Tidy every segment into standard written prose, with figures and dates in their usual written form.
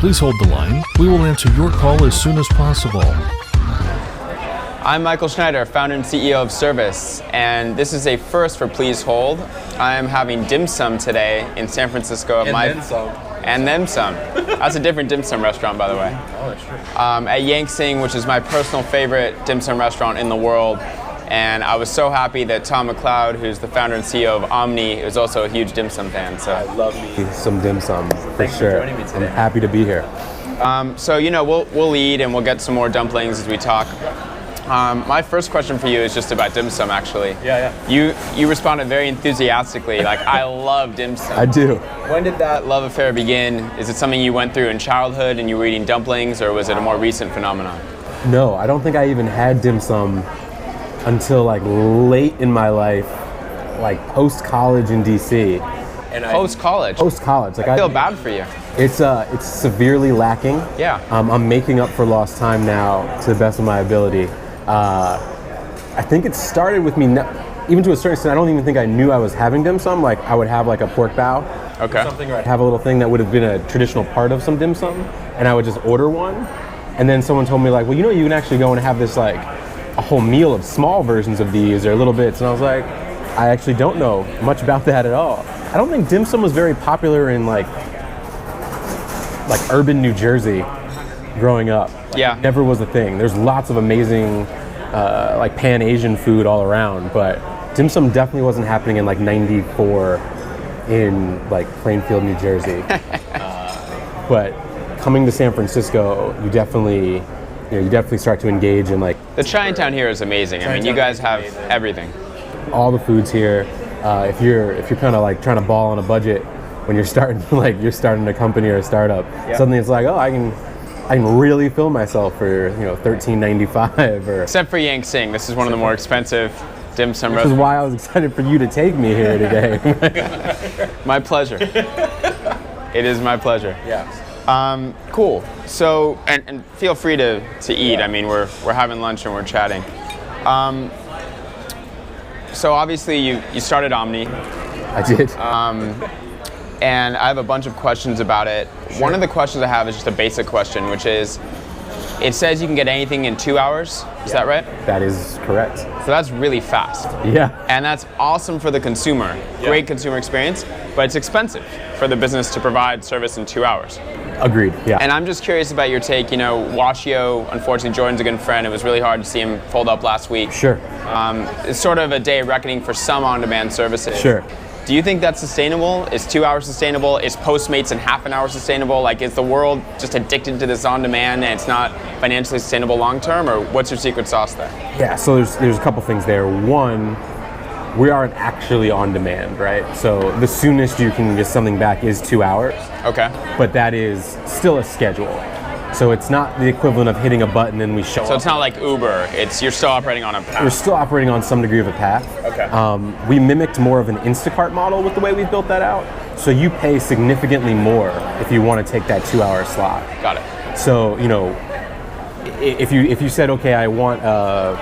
Please hold the line. We will answer your call as soon as possible. I'm Michael Schneider, founder and CEO of Service, and this is a first for Please Hold. I am having dim sum today in San Francisco. And then some. That's a different dim sum restaurant, by the way. Oh, that's true. At Yank, which is my personal favorite dim sum restaurant in the world. And I was so happy that Tom McLeod, who's the founder and CEO of Omni, is also a huge dim sum fan. So I love me some dim sum, Thanks for sure. joining me today. I'm happy to be here. So we'll eat and we'll get some more dumplings as we talk. My first question for you is just about dim sum, actually. Yeah. You responded very enthusiastically, like, I love dim sum. I do. When did that love affair begin? Is it something you went through in childhood and you were eating dumplings, or was it a more recent phenomenon? No, I don't think I even had dim sum until like late in my life, like post-college in DC. Post-college? Post-college. Like I feel bad for you. It's severely lacking. Yeah. I'm making up for lost time now to the best of my ability. I think it started with me, even to a certain extent, I don't even think I knew I was having dim sum. Like I would have like a pork bow. Okay. Something, or I'd have a little thing that would have been a traditional part of some dim sum, and I would just order one. And then someone told me like, well, you can actually go and have this like a whole meal of small versions of these or little bits. And I was like, I actually don't know much about that at all. I don't think dim sum was very popular in like urban New Jersey growing up. Yeah. It never was a thing. There's lots of amazing like Pan-Asian food all around, but dim sum definitely wasn't happening in like 94 in like Plainfield, New Jersey. But coming to San Francisco, you definitely start to engage in like the Chinatown here is amazing. I mean, you guys have everything. All the foods here. If you're kind of like trying to ball on a budget when you're starting a company or a startup, suddenly it's like, oh, I can really fill myself for $13.95 or. Except for Yank, this is one of the more expensive dim sum restaurants. This is why I was excited for you to take me here today. My pleasure. It is my pleasure. Yeah. Cool. So, and feel free to eat. I mean, we're having lunch and we're chatting. So obviously you started Omni. I did. And I have a bunch of questions about it. Sure. One of the questions I have is just a basic question, which is, it says you can get anything in 2 hours. Is that right? That is correct. So that's really fast. Yeah. And that's awesome for the consumer. Great consumer experience, but it's expensive for the business to provide service in 2 hours. Agreed, yeah. And I'm just curious about your take. Washio, unfortunately, Jordan's a good friend. It was really hard to see him fold up last week. Sure. It's sort of a day of reckoning for some on-demand services. Sure. Do you think that's sustainable? Is 2 hours sustainable? Is Postmates in half an hour sustainable? Like, is the world just addicted to this on-demand and it's not financially sustainable long-term, or what's your secret sauce there? Yeah, so there's a couple things there. One, we aren't actually on demand, right? So the soonest you can get something back is 2 hours. Okay. But that is still a schedule. So it's not the equivalent of hitting a button and we show up. So it's not like Uber, you're still operating on a path. We're still operating on some degree of a path. Okay. We mimicked more of an Instacart model with the way we've built that out. So you pay significantly more if you want to take that 2 hour slot. Got it. So, if you said, okay, I want a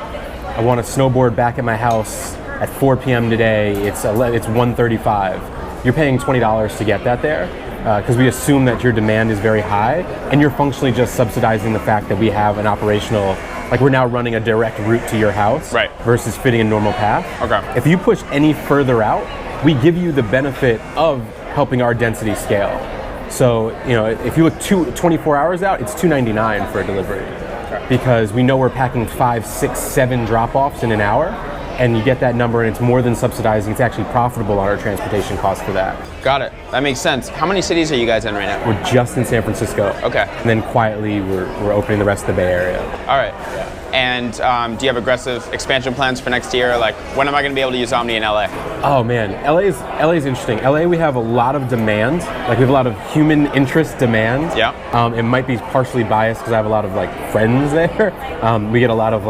snowboard back at my house at 4 p.m. today, it's $135. You're paying $20 to get that there. Because we assume that your demand is very high, and you're functionally just subsidizing the fact that we have an operational, like we're now running a direct route to your house, right, versus fitting a normal path. Okay. If you push any further out, we give you the benefit of helping our density scale. So, if you look 24 hours out, it's $2.99 for a delivery, because we know we're packing 5, 6, 7 drop-offs in an hour. And you get that number, and it's more than subsidizing. It's actually profitable on our transportation costs for that. Got it. That makes sense. How many cities are you guys in right now? We're just in San Francisco. Okay. And then quietly, we're opening the rest of the Bay Area. All right. And do you have aggressive expansion plans for next year? Like, when am I going to be able to use Omni in LA? Oh man, LA is interesting. LA, we have a lot of demand. Like, we have a lot of human interest demand. Yeah. It might be partially biased because I have a lot of friends there. We get a lot of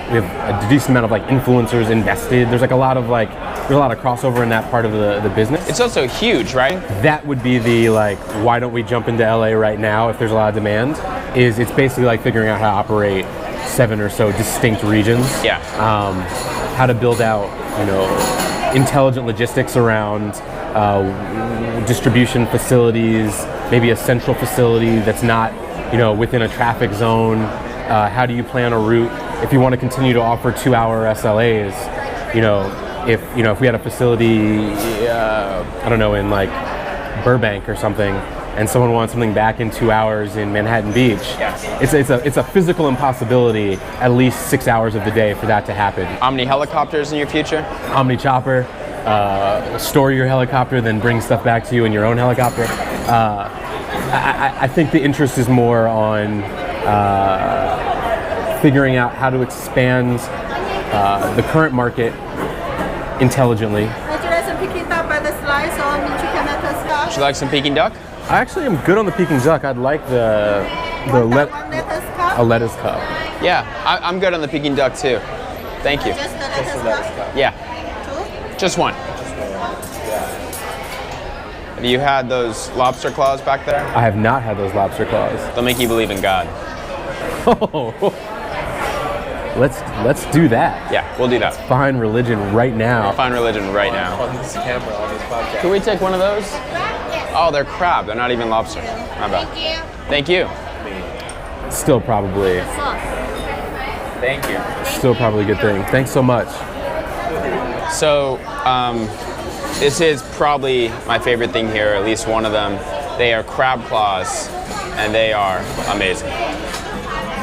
we have a decent amount of influencers invested. There's a lot of crossover in that part of the business. It's also huge, right? That would be the why don't we jump into LA right now if there's a lot of demand? It's basically figuring out how to operate 7 or so distinct regions. Yeah. How to build out intelligent logistics around distribution facilities, maybe a central facility that's not, within a traffic zone. How do you plan a route? If you want to continue to offer 2-hour SLAs, if we had a facility, I don't know, in like Burbank or something, and someone wants something back in 2 hours in Manhattan Beach, it's a physical impossibility at least 6 hours of the day for that to happen. Omni helicopters in your future? Omni chopper, store your helicopter, then bring stuff back to you in your own helicopter. I think the interest is more on figuring out how to expand the current market intelligently. Would you like some Peking duck by the slice or mint canada scotch? Would you like some Peking duck? I actually am good on the Peking duck. I'd like a lettuce cup. Yeah, I'm good on the Peking duck too. Thank you. Just the lettuce cup? Yeah, Two? just one. Have you had those lobster claws back there? I have not had those lobster claws. They'll make you believe in God. Oh, let's do that. Yeah, we'll do that. Find religion right now. Find religion right now. On this camera, on this podcast. Can we take one of those? Oh, they're crab. They're not even lobster. My bad. Thank you. Still probably Thank you. a good thing. Thanks so much. So, this is probably my favorite thing here, at least one of them. They are crab claws, and they are amazing.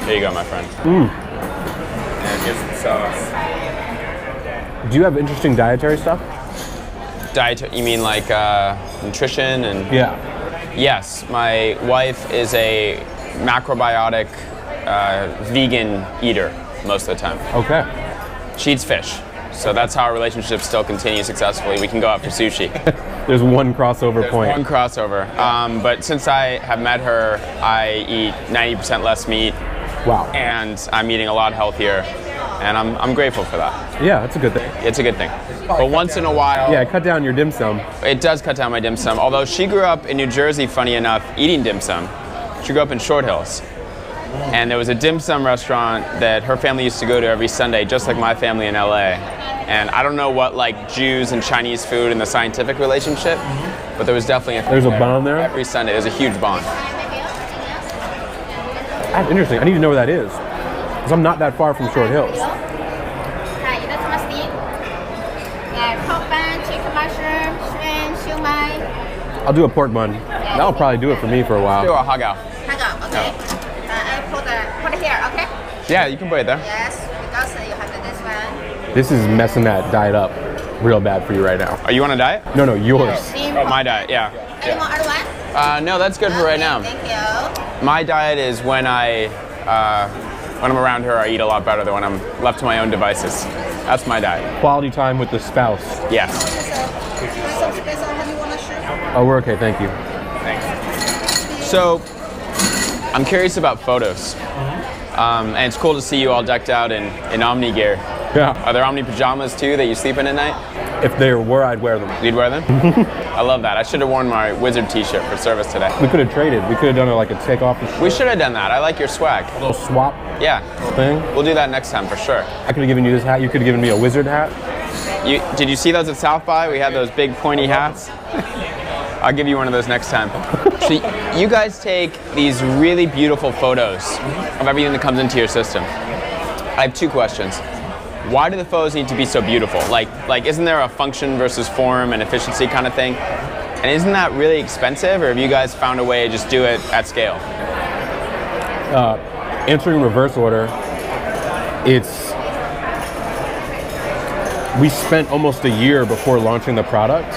There you go, my friend. And here's some sauce. Do you have interesting dietary stuff? Diet, you mean like nutrition and? Yeah. Yes, my wife is a macrobiotic vegan eater most of the time. Okay. She eats fish, so that's how our relationship still continues successfully. We can go out for sushi. There's one crossover point. One crossover. But since I have met her, I eat 90% less meat, Wow. and I'm eating a lot healthier, and I'm grateful for that. Yeah, that's a good thing. It's a good thing. But once in a while, Yeah, cut down your dim sum. it does cut down my dim sum. Although she grew up in New Jersey, funny enough, eating dim sum. She grew up in Short Hills. And there was a dim sum restaurant that her family used to go to every Sunday, just like my family in LA. And I don't know what like Jews and Chinese food and the scientific relationship, but there was definitely There's a bond there? Every Sunday, there's a huge bond. That's interesting. I need to know where that is. Because I'm not that far from Short Hills. Pork bun, chicken mushroom, shrimp, shumai. I'll do a pork bun. That'll probably do it for me for a Do while. a hagao. Hang on, okay. I put it here, okay? Yeah, you can put it there. Yes, because you have this one. This is messing that diet up real bad for you right now. Are you on a diet? No, yours. Steam Oh, pork. my diet, yeah. Any more other one? No, that's good for right now. Thank you. My diet is when I'm around her, I eat a lot better than when I'm left to my own devices. That's my diet. Quality time with the spouse. Yes. Some special honey wanna shoot? Oh, we're okay, thank you. Thanks. So, I'm curious about photos. And it's cool to see you all decked out in Omni gear. Yeah. Are there Omni pajamas too that you sleep in at night? If there were, I'd wear them. You'd wear them? I love that. I should have worn my Wizard t-shirt for service today. We could have traded. We could have done like a take off the We should have done that. I like your swag. little swap Yeah, thing. we'll do that next time for sure. I could have given you this hat. You could have given me a wizard hat. Did you see those at South by? We had those big pointy hats. I'll give you one of those next time. So you guys take these really beautiful photos of everything that comes into your system. I have two questions. Why do the photos need to be so beautiful? Like isn't there a function versus form and efficiency kind of thing? And isn't that really expensive, or have you guys found a way to just do it at scale? Answering reverse order, we spent almost a year before launching the product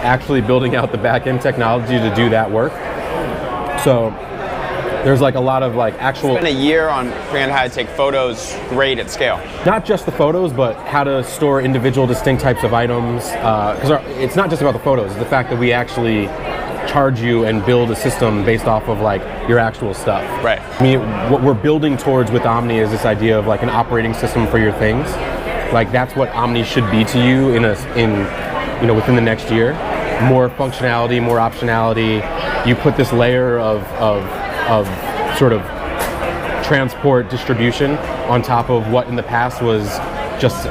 actually building out the back-end technology to do that work. So there's like a lot of like actual, Spent a year on figuring out how to take photos great at scale. not just the photos, but how to store individual distinct types of items. Because it's not just about the photos, it's the fact that we actually charge you and build a system based off of like your actual stuff. Right. I mean, what we're building towards with Omni is this idea of like an operating system for your things. Like that's what Omni should be to you within the next year. More functionality, more optionality. You put this layer of sort of transport distribution on top of what in the past was just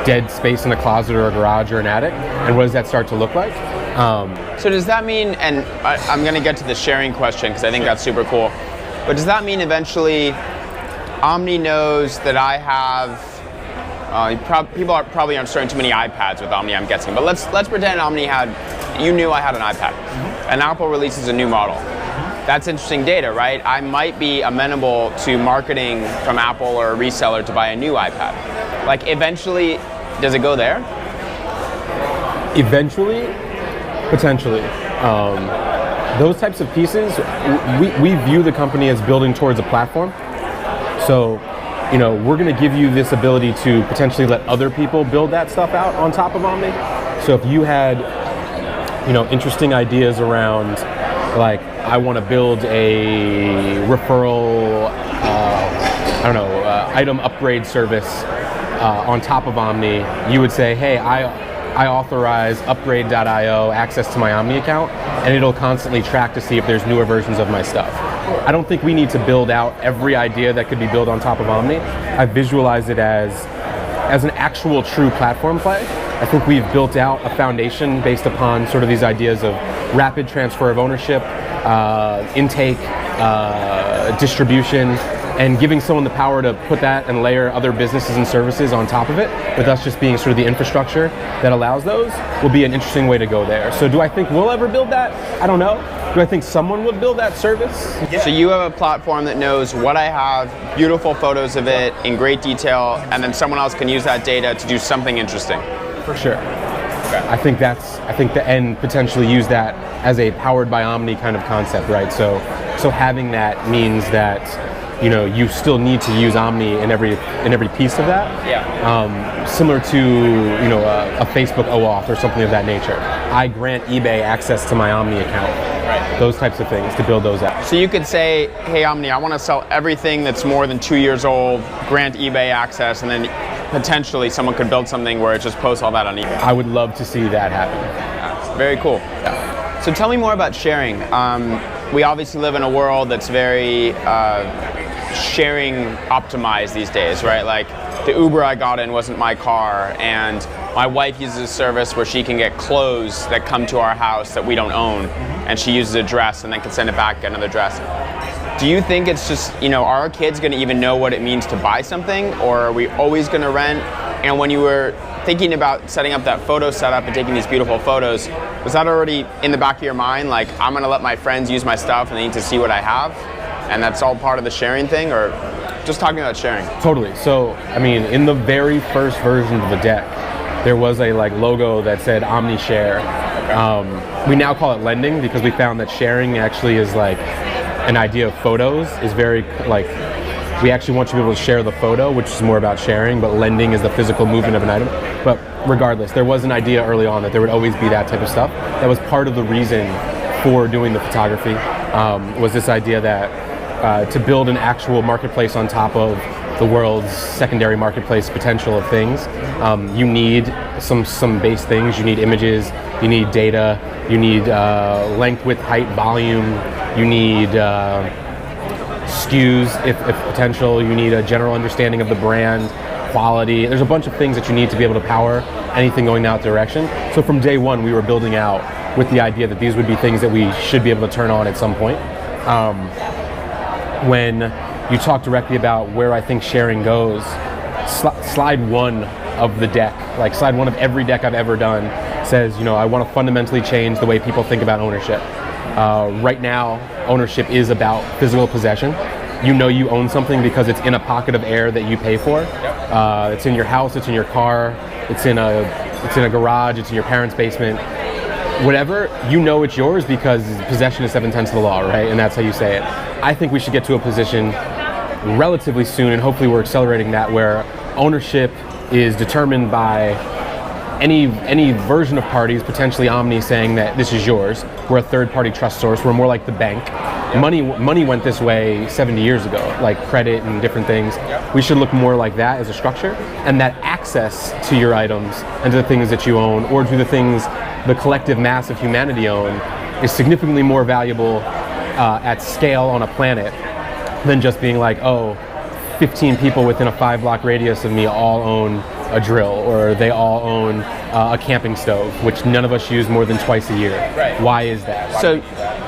dead space in a closet or a garage or an attic. And what does that start to look like? So does that mean, and I'm going to get to the sharing question because I think that's super cool, but does that mean eventually Omni knows that I have, people probably aren't storing too many iPads with Omni, I'm guessing, but let's pretend Omni you knew I had an iPad, and Apple releases a new model. That's interesting data, right? I might be amenable to marketing from Apple or a reseller to buy a new iPad. Like eventually, does it go there? Eventually, potentially. Those types of pieces, we view the company as building towards a platform. So, we're going to give you this ability to potentially let other people build that stuff out on top of Omni. So if you had, interesting ideas around, like, I want to build a referral, item upgrade service on top of Omni, you would say, hey, I authorize upgrade.io access to my Omni account, and it'll constantly track to see if there's newer versions of my stuff. I don't think we need to build out every idea that could be built on top of Omni. I visualize it as an actual true platform play. I think we've built out a foundation based upon sort of these ideas of rapid transfer of ownership, intake, distribution, and giving someone the power to put that and layer other businesses and services on top of it, with us just being sort of the infrastructure that allows those, will be an interesting way to go there. So do I think we'll ever build that? I don't know. Do I think someone would build that service? So you have a platform that knows what I have, beautiful photos of it in great detail, and then someone else can use that data to do something interesting. For sure. I think the end potentially use that as a powered by Omni kind of concept, right? So having that means that you still need to use Omni in every piece of that. Yeah. Similar to a Facebook OAuth or something of that nature. I grant eBay access to my Omni account. Right. Those types of things to build those apps. So you could say, hey Omni, I want to sell everything that's more than 2 years old, grant eBay access, and then potentially someone could build something where it just posts all that on eBay. I would love to see that happen. Yeah, very cool. Yeah. So tell me more about sharing. We obviously live in a world that's very sharing optimized these days, right? Like the Uber I got in wasn't my car, and my wife uses a service where she can get clothes that come to our house that we don't own, and she uses a dress and then can send it back, get another dress. Do you think it's just, are our kids going to even know what it means to buy something, or are we always going to rent? And when you were thinking about setting up that photo setup and taking these beautiful photos, was that already in the back of your mind? Like, I'm going to let my friends use my stuff and they need to see what I have? And that's all part of the sharing thing, or just talking about sharing? Totally. So, in the very first version of the deck, there was a logo that said Omni Share. We now call it lending because we found that sharing actually is an idea of photos is very we actually want you to be able to share the photo, which is more about sharing, but lending is the physical movement of an item. But regardless, there was an idea early on that there would always be that type of stuff. That was part of the reason for doing the photography, was this idea that to build an actual marketplace on top of the world's secondary marketplace potential of things, you need some base things. You need images, you need data, you need length, width, height, volume, you need SKUs if potential, you need a general understanding of the brand, quality. There's a bunch of things that you need to be able to power anything going that direction. So from day one, we were building out with the idea that these would be things that we should be able to turn on at some point. When you talk directly about where I think sharing goes, slide one of the deck, slide one of every deck I've ever done, says, I want to fundamentally change the way people think about ownership. Right now, ownership is about physical possession. You own something because it's in a pocket of air that you pay for. It's in your house, it's in your car, it's in a garage, it's in your parents' basement. Whatever, it's yours because possession is 7/10 of the law, right? And that's how you say it. I think we should get to a position relatively soon, and hopefully we're accelerating that, where ownership is determined by any version of parties, potentially Omni saying that this is yours. We're a third-party trust source. We're more like the bank. Money went this way 70 years ago, like credit and different things. We should look more like that as a structure, and that access to your items and to the things that you own, or to the things the collective mass of humanity own, is significantly more valuable at scale on a planet than just being 15 people within a 5-block radius of me all own a drill, or they all own a camping stove, which none of us use more than twice a year. Right. Why is that? So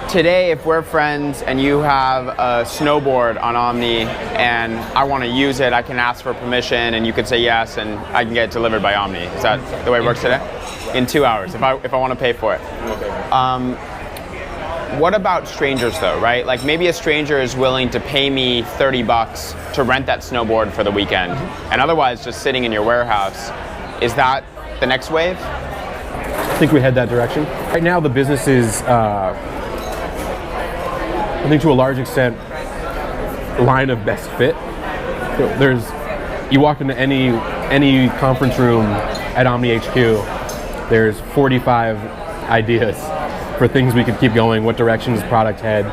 today, if we're friends and you have a snowboard on Omni and I want to use it, I can ask for permission and you could say yes and I can get it delivered by Omni. Is that the way it works today? In 2 hours, if I want to pay for it. What about strangers though, right? Like maybe a stranger is willing to pay me $30 to rent that snowboard for the weekend and otherwise just sitting in your warehouse. Is that the next wave? I think we head that direction. Right now the business is, I think to a large extent, line of best fit. You walk into any conference room at Omni HQ, there's 45 ideas for things we could keep going, what directions product head.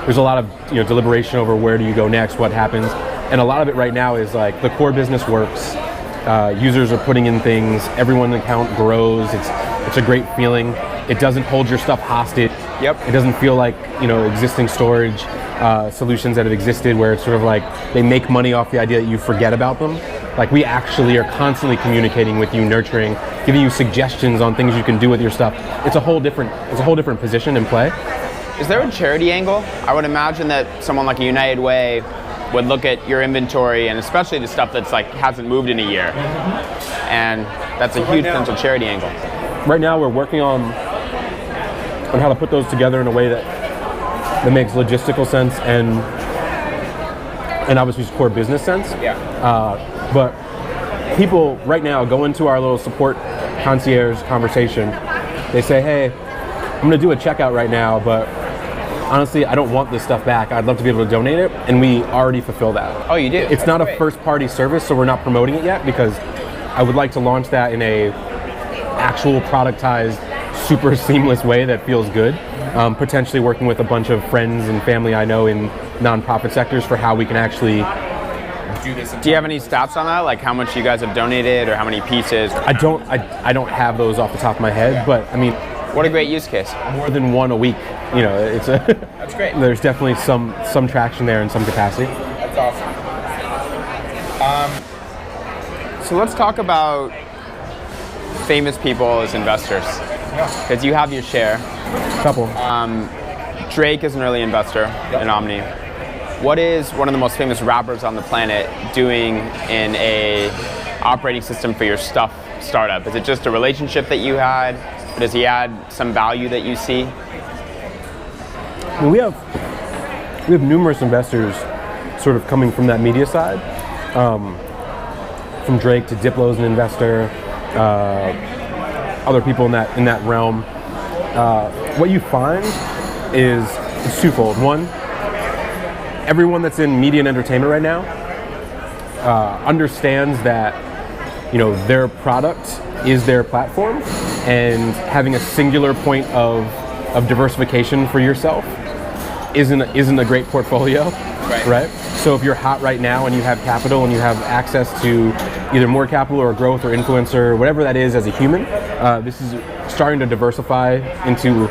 There's a lot of deliberation over where do you go next, what happens, and a lot of it right now is like the core business works. Users are putting in things, everyone's account grows. It's a great feeling. It doesn't hold your stuff hostage. Yep. It doesn't feel like existing storage solutions that have existed where it's sort of like they make money off the idea that you forget about them. Like we actually are constantly communicating with you, nurturing, giving you suggestions on things you can do with your stuff. It's a whole different position and play. Is there a charity angle? I would imagine that someone like a United Way would look at your inventory and especially the stuff that's like hasn't moved in a year. And that's a huge potential charity angle. Right now we're working on how to put those together in a way that makes logistical sense and obviously core business sense. Yeah. But people right now go into our little support concierge conversation. They say, hey, I'm going to do a checkout right now, but honestly, I don't want this stuff back. I'd love to be able to donate it. And we already fulfill that. Oh, you do? It's not a first party service, so we're not promoting it yet because I would like to launch that in a actual productized, super seamless way that feels good. Potentially working with a bunch of friends and family I know in nonprofit sectors for how we can actually do this. Do you have any stats on that? Like how much you guys have donated or how many pieces? I don't have those off the top of my head, but I mean, what a great use case. More than one a week. It's a That's great. There's definitely some traction there in some capacity. That's awesome. So let's talk about famous people as investors. Because you have your share. Couple. Drake is an early investor in Omni. What is one of the most famous rappers on the planet doing in a operating system for your stuff startup? Is it just a relationship that you had? Or does he add some value that you see? We have numerous investors sort of coming from that media side. From Drake to Diplo as an investor, other people in that realm. What you find is it's twofold. One, everyone that's in media and entertainment right now understands that their product is their platform, and having a singular point of diversification for yourself isn't a great portfolio, right? So if you're hot right now and you have capital and you have access to either more capital or growth or influencer, whatever that is as a human, this is starting to diversify into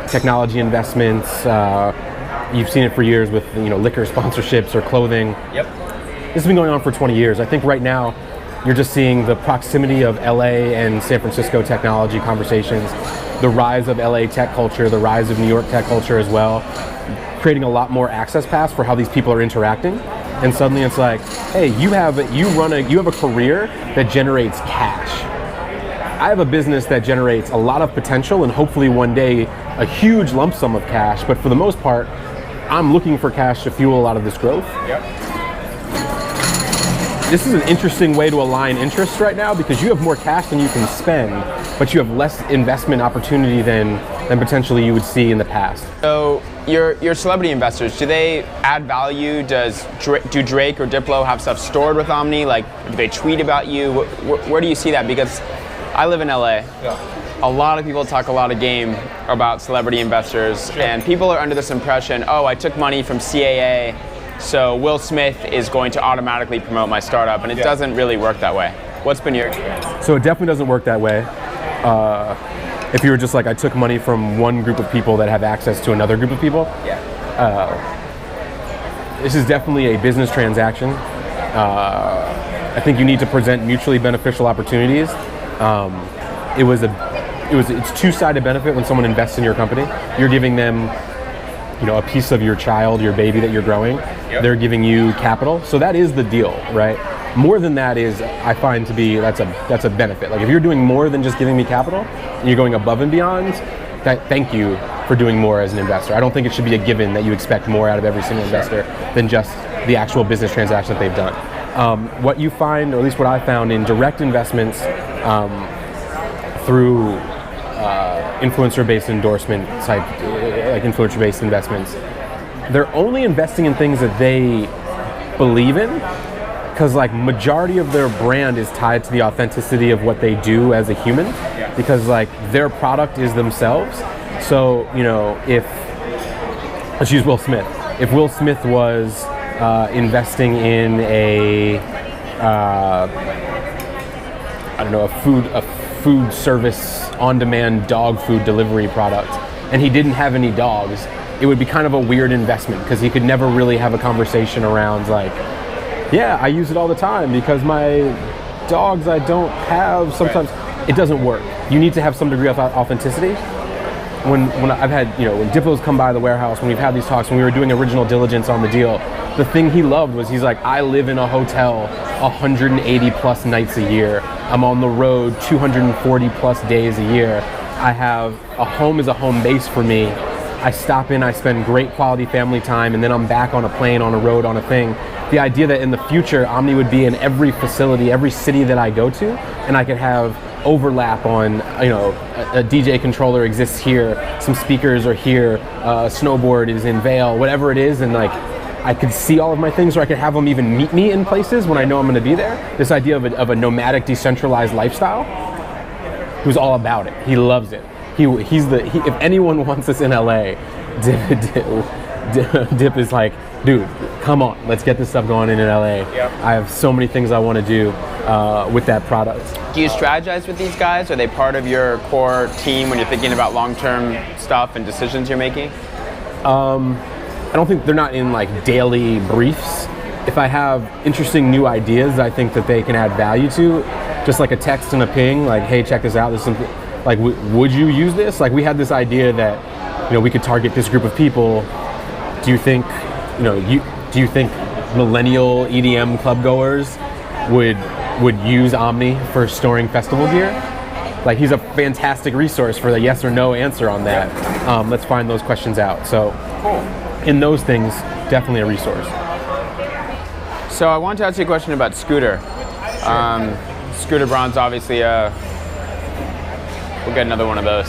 technology investments. You've seen it for years with liquor sponsorships or clothing. Yep. This has been going on for 20 years. I think right now you're just seeing the proximity of LA and San Francisco technology conversations, the rise of LA tech culture, the rise of New York tech culture as well, creating a lot more access paths for how these people are interacting. And suddenly it's like, hey, you have a career that generates cash. I have a business that generates a lot of potential and hopefully one day a huge lump sum of cash, but for the most part, I'm looking for cash to fuel a lot of this growth. Yep. This is an interesting way to align interests right now because you have more cash than you can spend, but you have less investment opportunity than potentially you would see in the past. So your celebrity investors, do they add value? Do Drake or Diplo have stuff stored with Omni? Like, do they tweet about you? Where do you see that? Because I live in LA. Yeah. A lot of people talk a lot of game about celebrity investors, and people are under this impression, oh, I took money from CAA, so Will Smith is going to automatically promote my startup, and it doesn't really work that way. What's been your experience? So it definitely doesn't work that way. If you were just like, I took money from one group of people that have access to another group of people. Yeah. This is definitely a business transaction. I think you need to present mutually beneficial opportunities. It's two-sided benefit when someone invests in your company. You're giving them, a piece of your child, your baby that you're growing. Yep. They're giving you capital. So that is the deal, right? More than that is, I find to be, that's a benefit. Like if you're doing more than just giving me capital, and you're going above and beyond, thank you for doing more as an investor. I don't think it should be a given that you expect more out of every single investor than just the actual business transaction that they've done. What you find, or at least what I found in direct investments through influencer-based endorsement type, like influencer-based investments, they're only investing in things that they believe in, because like majority of their brand is tied to the authenticity of what they do as a human, because like their product is themselves. So, let's use Will Smith. If Will Smith was investing in a food service on-demand dog food delivery product, and he didn't have any dogs, it would be kind of a weird investment because he could never really have a conversation around like, yeah, I use it all the time because my dogs I don't have sometimes. Right. It doesn't work. You need to have some degree of authenticity. When I've had, when Diplo's come by the warehouse, when we've had these talks, when we were doing original diligence on the deal, the thing he loved was he's like, I live in a hotel 180 plus nights a year. I'm on the road 240 plus days a year. I have a home is a home base for me. I stop in, I spend great quality family time, and then I'm back on a plane, on a road, on a thing. The idea that in the future, Omni would be in every facility, every city that I go to, and I could have overlap on, a DJ controller exists here, some speakers are here, a snowboard is in Vail, whatever it is, and like, I could see all of my things, or I could have them even meet me in places when I know I'm going to be there. This idea of a nomadic, decentralized lifestyle, who's all about it. He loves it. If anyone wants this in LA, Dip is like, dude, come on, let's get this stuff going in LA. Yep. I have so many things I want to do with that product. Do you strategize with these guys? Are they part of your core team when you're thinking about long-term stuff and decisions you're making? I don't think they're not in like daily briefs. If I have interesting new ideas I think that they can add value to, just like a text and a ping, like, hey, check this out. There's something like, would you use this? Like, we had this idea that, we could target this group of people. Do you think, do you think millennial EDM club goers would use Omni for storing festival gear? Like, he's a fantastic resource for the yes or no answer on that. Let's find those questions out. So, cool. In those things, definitely a resource. So I wanted to ask you a question about Scooter. Sure. Scooter Braun's obviously we'll get another one of those.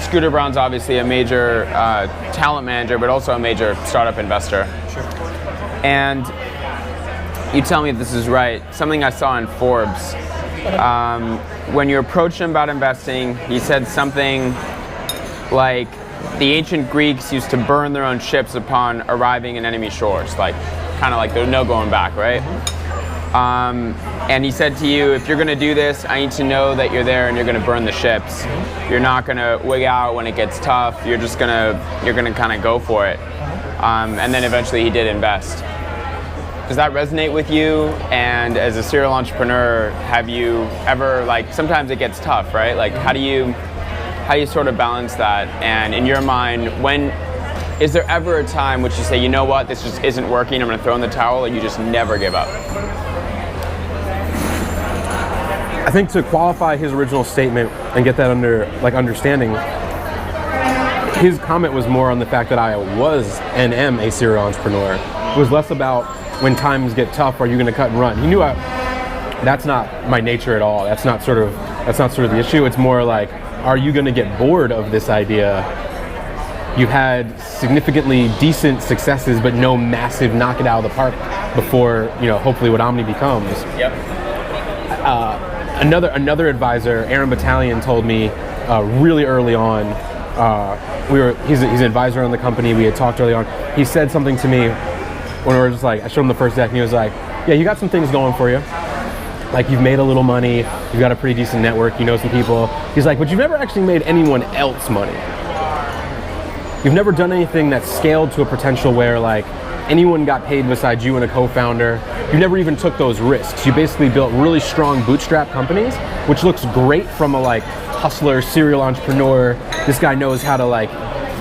Scooter Braun's obviously a major talent manager, but also a major startup investor. Sure. And you tell me if this is right. Something I saw in Forbes. When you approached him about investing, he said something like, the ancient Greeks used to burn their own ships upon arriving in enemy shores, like kind of like there's no going back, right? And he said to you, if you're going to do this, I need to know that you're there and you're going to burn the ships. You're not going to wig out when it gets tough. You're going to kind of go for it. And then eventually he did invest. Does that resonate with you? And as a serial entrepreneur, have you ever, like, sometimes it gets tough, right? Like, how do you sort of balance that? And in your mind, is there ever a time which you say, you know what, this just isn't working, I'm going to throw in the towel, or you just never give up? I think to qualify his original statement and get that understanding, his comment was more on the fact that I was and am a serial entrepreneur. It was less about when times get tough, are you going to cut and run? He knew that's not my nature at all. That's not sort of the issue. It's more like, are you going to get bored of this idea? You've had significantly decent successes, but no massive knock it out of the park before, hopefully what Omni becomes. Yep. Another advisor, Aaron Battalion, told me really early on. He's an advisor on the company. We had talked early on. He said something to me when we were just like, I showed him the first deck, and he was like, "Yeah, you got some things going for you. Like, you've made a little money, you've got a pretty decent network, you know some people." He's like, "But you've never actually made anyone else money. You've never done anything that's scaled to a potential where, like, anyone got paid besides you and a co-founder. You never even took those risks. You basically built really strong bootstrap companies, which looks great from a like hustler, serial entrepreneur. This guy knows how to like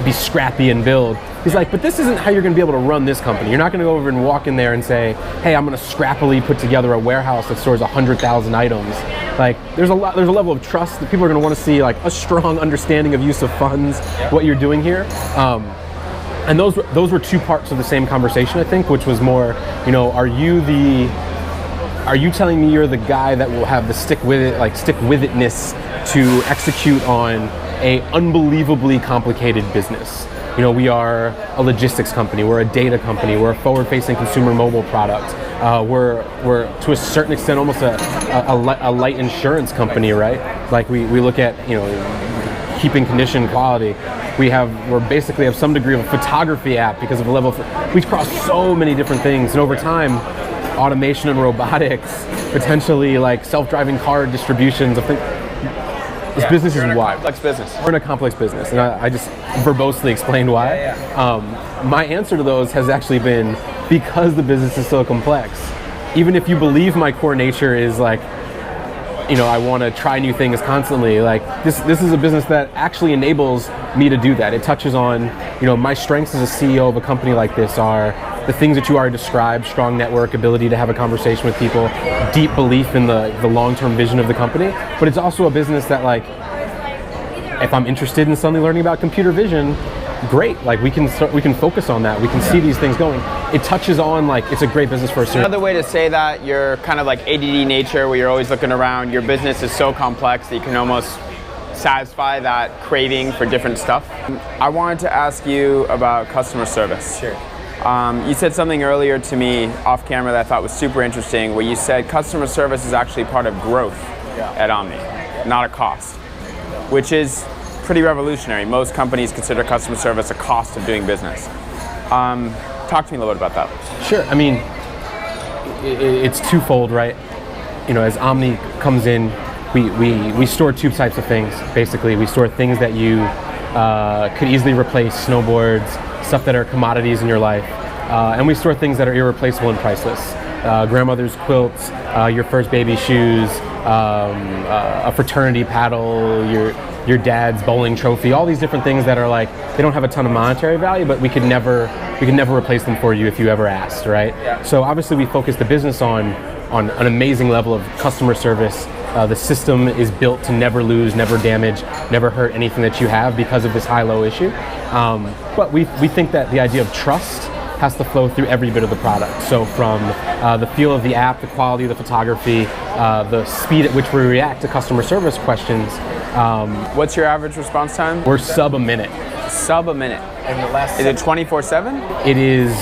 be scrappy and build. He's like, but this isn't how you're gonna be able to run this company. You're not gonna go over and walk in there and say, hey, I'm gonna scrappily put together a warehouse that stores 100,000 items. Like, there's a level of trust that people are gonna wanna see, like a strong understanding of use of funds, what you're doing here. And those were two parts of the same conversation, I think, which was more, you know, are you telling me you're the guy that will have the stick with itness to execute on a unbelievably complicated business? You know, we are a logistics company, we're a data company, we're a forward-facing consumer mobile product. We're to a certain extent almost a light insurance company, right? Like we look at, you know, keeping condition quality. We're basically have some degree of a photography app because of the level of, we cross so many different things, and over time, automation and robotics, potentially like self-driving car distributions of things. This business is wide. Complex business. We're in a complex business, and I just verbosely explained why. My answer to those has actually been because the business is so complex. Even if you believe my core nature is like, you know, I want to try new things constantly. Like this is a business that actually enables me to do that. It touches on, you know, my strengths as a CEO of a company like this are the things that you already described: strong network, ability to have a conversation with people, deep belief in the long-term vision of the company. But it's also a business that, like, if I'm interested in suddenly learning about computer vision, great. Like we can focus on that. We can see these things going. It touches on, like, it's a great business for a certain. Another way to say that, you're kind of like ADD nature, where you're always looking around. Your business is so complex that you can almost satisfy that craving for different stuff. I wanted to ask you about customer service. Sure. You said something earlier to me off camera that I thought was super interesting, where you said customer service is actually part of growth at Omni, not a cost, which is pretty revolutionary. Most companies consider customer service a cost of doing business. Talk to me a little bit about that. Sure. I mean, it's twofold, right? You know, as Omni comes in, we store two types of things. Basically, we store things that you could easily replace: snowboards, stuff that are commodities in your life, and we store things that are irreplaceable and priceless. Grandmother's quilts, your first baby shoes, a fraternity paddle, your dad's bowling trophy, all these different things that are like, they don't have a ton of monetary value, but we could never replace them for you if you ever asked, right? Yeah. So obviously we focus the business on an amazing level of customer service. The system is built to never lose, never damage, never hurt anything that you have because of this high-low issue. But we think that the idea of trust has to flow through every bit of the product. So from the feel of the app, the quality of the photography, the speed at which we react to customer service questions. What's your average response time? We're sub a minute. Sub a minute. And the last Is it 24/7? It is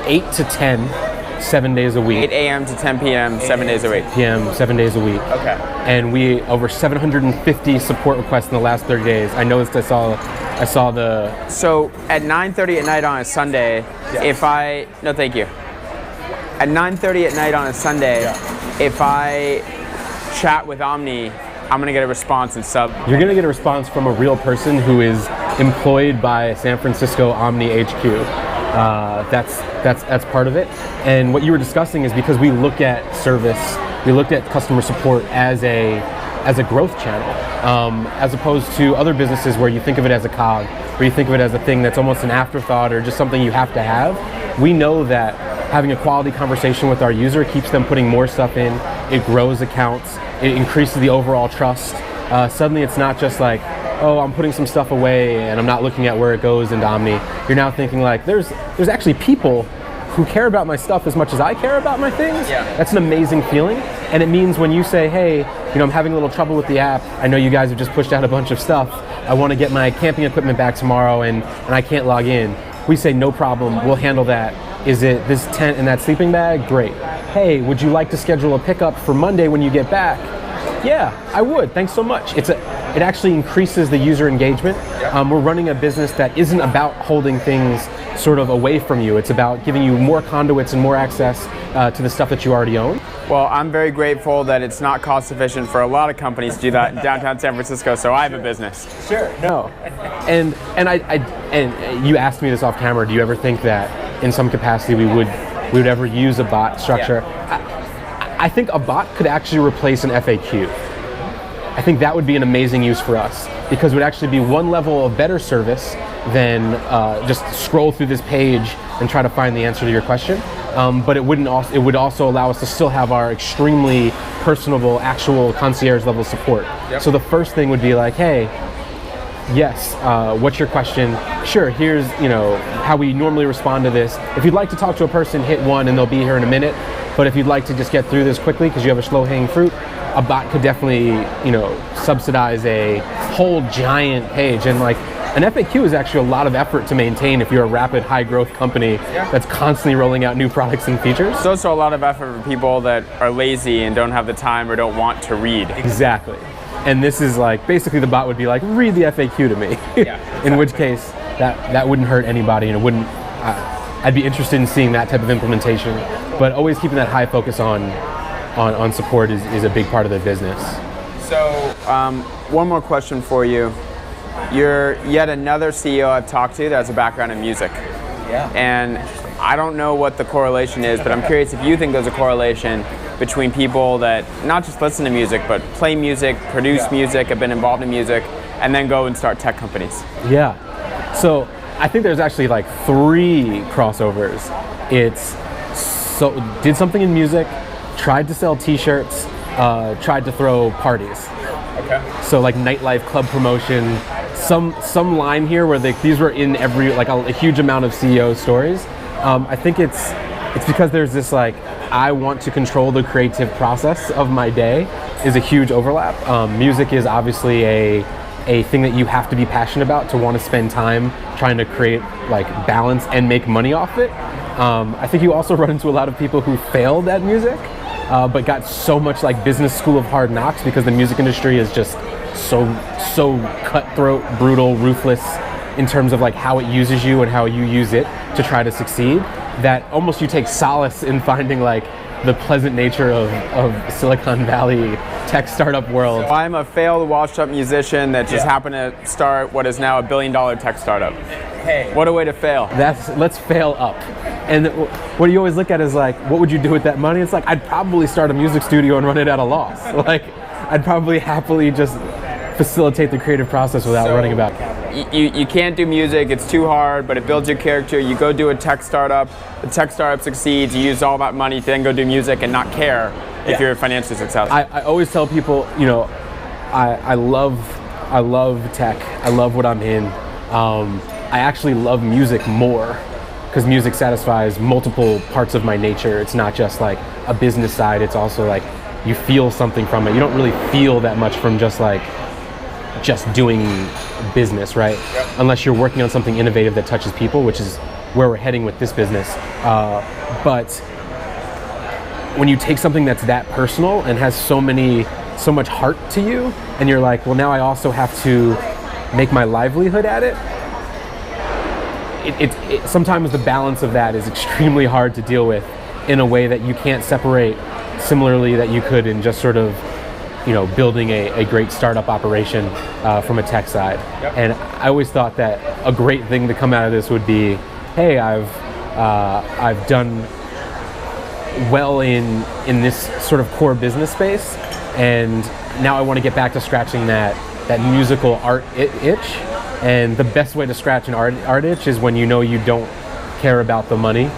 8 to 10, 7 days a week. 8 a.m. to 10 p.m., 7 days a week. PM, 7 days a week. Okay. And we over 750 support requests in the last 30 days. I noticed I saw the. So at 9:30 at night on a Sunday, no, thank you. At 9:30 at night on a Sunday, if I chat with Omni, I'm gonna get a response in sub. You're gonna get a response from a real person who is employed by San Francisco Omni HQ. That's part of it. And what you were discussing is because we look at service, we looked at customer support as a growth channel, as opposed to other businesses where you think of it as a cog, where you think of it as a thing that's almost an afterthought or just something you have to have. We know that having a quality conversation with our user keeps them putting more stuff in, it grows accounts, it increases the overall trust. Suddenly it's not just like, oh, I'm putting some stuff away and I'm not looking at where it goes into Omni. You're now thinking like, there's actually people who care about my stuff as much as I care about my things. Yeah. That's an amazing feeling. And it means when you say, hey, you know, I'm having a little trouble with the app. I know you guys have just pushed out a bunch of stuff. I want to get my camping equipment back tomorrow and I can't log in. We say, no problem, we'll handle that. Is it this tent and that sleeping bag? Great. Hey, would you like to schedule a pickup for Monday when you get back? Yeah, I would, thanks so much. It's it actually increases the user engagement. We're running a business that isn't about holding things sort of away from you. It's about giving you more conduits and more access to the stuff that you already own. Well, I'm very grateful that it's not cost efficient for a lot of companies to do that in downtown San Francisco, so I have a business. Sure. No. And you asked me this off camera, do you ever think that in some capacity we would ever use a bot structure? I think a bot could actually replace an FAQ. I think that would be an amazing use for us, because it would actually be one level of better service than just scroll through this page and try to find the answer to your question. But it would also allow us to still have our extremely personable, actual concierge level support. So the first thing would be like, hey, yes, what's your question? Sure, here's how we normally respond to this. If you'd like to talk to a person, hit 1 and they'll be here in a minute. But if you'd like to just get through this quickly because you have a slow hanging fruit, a bot could definitely subsidize a whole giant page. And like an FAQ is actually a lot of effort to maintain if you're a rapid high growth company that's constantly rolling out new products and features. It's also a lot of effort for people that are lazy and don't have the time or don't want to read. Exactly. And this is like, basically the bot would be like, read the FAQ to me. In which case, that wouldn't hurt anybody, and it wouldn't, I'd be interested in seeing that type of implementation. But always keeping that high focus on support is a big part of the business. So, one more question for you. You're yet another CEO I've talked to that has a background in music. And I don't know what the correlation is, but I'm curious if you think there's a correlation between people that not just listen to music, but play music, produce music, have been involved in music, and then go and start tech companies. Yeah. So I think there's actually like 3 crossovers. Did something in music, tried to sell t-shirts, tried to throw parties. So like nightlife, club promotion, some line here where these were in every, like a huge amount of CEO stories. I think it's because there's this like, I want to control the creative process of my day is a huge overlap. Music is obviously a thing that you have to be passionate about to want to spend time trying to create like balance and make money off it. I think you also run into a lot of people who failed at music, but got so much like business school of hard knocks because the music industry is just so cutthroat, brutal, ruthless in terms of like how it uses you and how you use it to try to succeed, that almost you take solace in finding like the pleasant nature of Silicon Valley tech startup world. So I'm a failed washed up musician that just happened to start what is now $1 billion tech startup. Hey. What a way to fail. Let's fail up. And what you always look at is like, what would you do with that money? It's like, I'd probably start a music studio and run it at a loss. Like, I'd probably happily just facilitate the creative process without running about capital. You can't do music, it's too hard, but it builds your character. You go do a tech startup, the tech startup succeeds, you use all that money to then go do music and not care if you're financially successful. I always tell people, I love tech, I love what I'm in. I actually love music more because music satisfies multiple parts of my nature. It's not just like a business side, it's also like you feel something from it. You don't really feel that much from just doing business, right? Unless you're working on something innovative that touches people, which is where we're heading with this business. But when you take something that's that personal and has so much heart to you, and you're like, well, now I also have to make my livelihood at it. Sometimes the balance of that is extremely hard to deal with in a way that you can't separate similarly that you could in just sort of building a great startup operation from a tech side. And I always thought that a great thing to come out of this would be, hey, I've done well in this sort of core business space, and now I want to get back to scratching that musical art itch. And the best way to scratch an art itch is when you don't care about the money,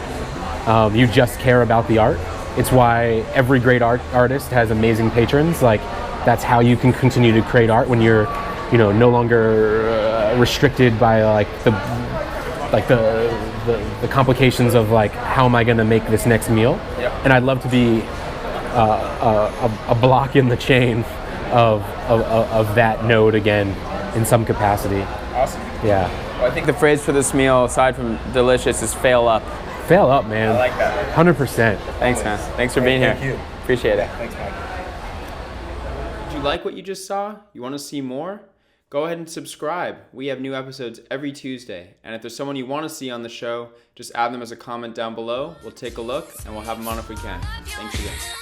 you just care about the art. It's why every great artist has amazing patrons. Like, that's how you can continue to create art when you're, no longer restricted by the complications of like, how am I going to make this next meal? And I'd love to be a block in the chain of that node again in some capacity. Awesome. Yeah. Well, I think the phrase for this meal, aside from delicious, is fail up. Fail up, man. I like that. 100%. Thanks, man. Thanks for being here. Thank you. Appreciate it. Thanks, Mike. Did you like what you just saw? You want to see more? go ahead and subscribe. We have new episodes every Tuesday. And if there's someone you want to see on the show, just add them as a comment down below. We'll take a look and we'll have them on if we can. Thanks again.